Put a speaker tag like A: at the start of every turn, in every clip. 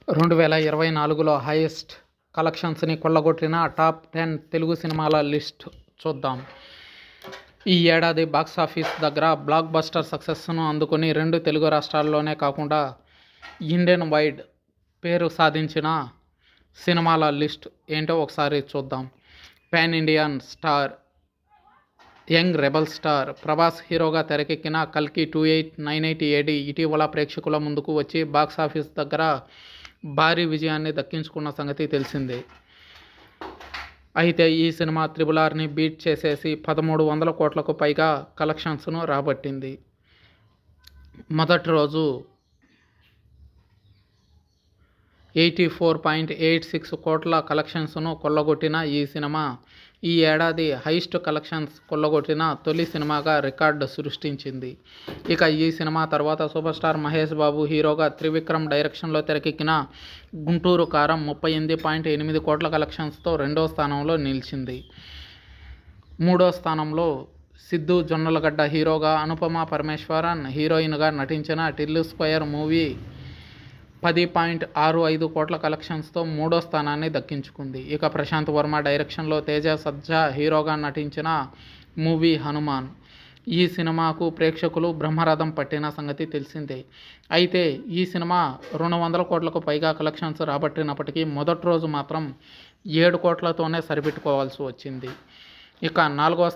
A: 2024లో highest కలెక్షన్స్ని కొల్లగొట్టిన top 10 Telugu సినిమాల list చూద్దాం. ఈ ఏడాది బాక్సాఫీస్ దగ్గర బ్లాక్ బస్టర్ సక్సెస్ను అందుకుని 2 తెలుగు రాష్ట్రాల్లోనే కాకుండా ఇండియన్ వైడ్ పేరు సాధించిన సినిమాల లిస్ట్ ఏంటో ఒకసారి చూద్దాం. Pan Indian star, young rebel star Prabhas హీరోగా తెరకెక్కిన కల్కి 2898 AD ఇటీవల ప్రేక్షకుల ముందుకు వచ్చి బాక్సాఫీస్ దగ్గర భారీ విజయాన్ని దక్కించుకున్న సంగతి తెలిసిందే. అయితే ఈ సినిమా RRRని బీట్ చేసేసి 1300 కోట్లకు పైగా కలెక్షన్స్ను రాబట్టింది. మొదటి రోజు 84.86 కోట్ల కలెక్షన్స్ను కొల్లగొట్టిన ఈ సినిమా ఈ ఏడాది హైయెస్ట్ కలెక్షన్స్ కొల్లగొట్టిన తొలి సినిమాగా రికార్డు సృష్టించింది. ఇక ఈ సినిమా తర్వాత సూపర్ స్టార్ మహేష్ బాబు హీరోగా త్రివిక్రమ్ డైరెక్షన్లో తెరకెక్కిన గుంటూరు కారం 38.8 కోట్ల కలెక్షన్స్తో రెండో స్థానంలో నిలిచింది. మూడో స్థానంలో సిద్ధు జొన్నలగడ్డ హీరోగా, అనుపమ పరమేశ్వరన్ హీరోయిన్గా నటించిన టిల్లు స్క్వేర్ మూవీ 10.65 కోట్ల కలెక్షన్స్తో మూడో స్థానాన్ని దక్కించుకుంది. ఇక ప్రశాంత్ వర్మ డైరెక్షన్లో తేజ సజ్జా హీరోగా నటించిన మూవీ హనుమాన్, ఈ సినిమాకు ప్రేక్షకులు బ్రహ్మరథం పట్టిన సంగతి తెలిసిందే. అయితే ఈ సినిమా 200 కోట్లకు పైగా కలెక్షన్స్ రాబట్టినప్పటికీ మొదటి రోజు మాత్రం 7 కోట్లతోనే సరిపెట్టుకోవాల్సి వచ్చింది. ఇక నాలుగో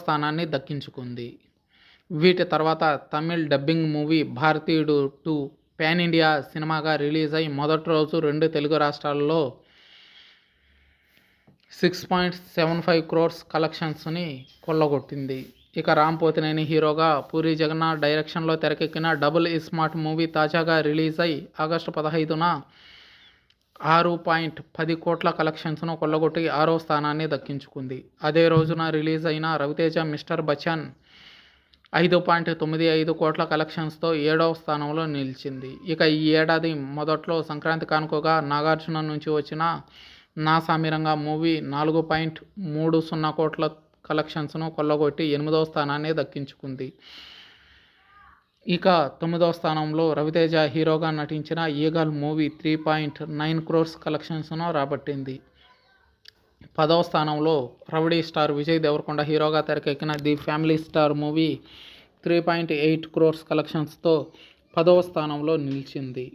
A: స్థానాన్ని దక్కించుకుంది. వీటి తర్వాత తమిళ్ డబ్బింగ్ మూవీ భారతీయుడు 2 పాన్ ఇండియా సినిమాగా రిలీజ్ అయి మొదటి రోజు 2 తెలుగు రాష్ట్రాల్లో 6.75 crores కలెక్షన్స్ని కొల్లగొట్టింది. ఇక రామ్ పోతినేని హీరోగా, పూరి జగన్నాథ్ డైరెక్షన్లో తెరకెక్కిన డబుల్ ఇస్మార్ట్ మూవీ తాజాగా రిలీజ్ అయి ఆగస్టు 15న 6.10 కోట్ల కలెక్షన్స్ను కొల్లగొట్టి 6వ స్థానాన్ని దక్కించుకుంది. అదే రోజున రిలీజ్ అయిన రవితేజ మిస్టర్ బచ్చన్ 5.95 కోట్ల కలెక్షన్స్తో 7వ స్థానంలో నిలిచింది. ఇక ఈ ఏడాది మొదట్లో సంక్రాంతి కానుకగా నాగార్జున నుంచి వచ్చిన నా సామిరంగా మూవీ 4.30 కోట్ల కలెక్షన్స్ను కొల్లగొట్టి 8వ స్థానాన్ని దక్కించుకుంది. ఇక 9వ స్థానంలో రవితేజ హీరోగా నటించిన ఈగల్ మూవీ 3.9 crores కలెక్షన్స్ను రాబట్టింది. 10వ స్థానంలో రౌడీ స్టార్ విజయ్ దేవరకొండ హీరోగా తెరకెక్కిన the family star movie 3.8 crores కలెక్షన్స్తో 10వ స్థానంలో నిలిచింది.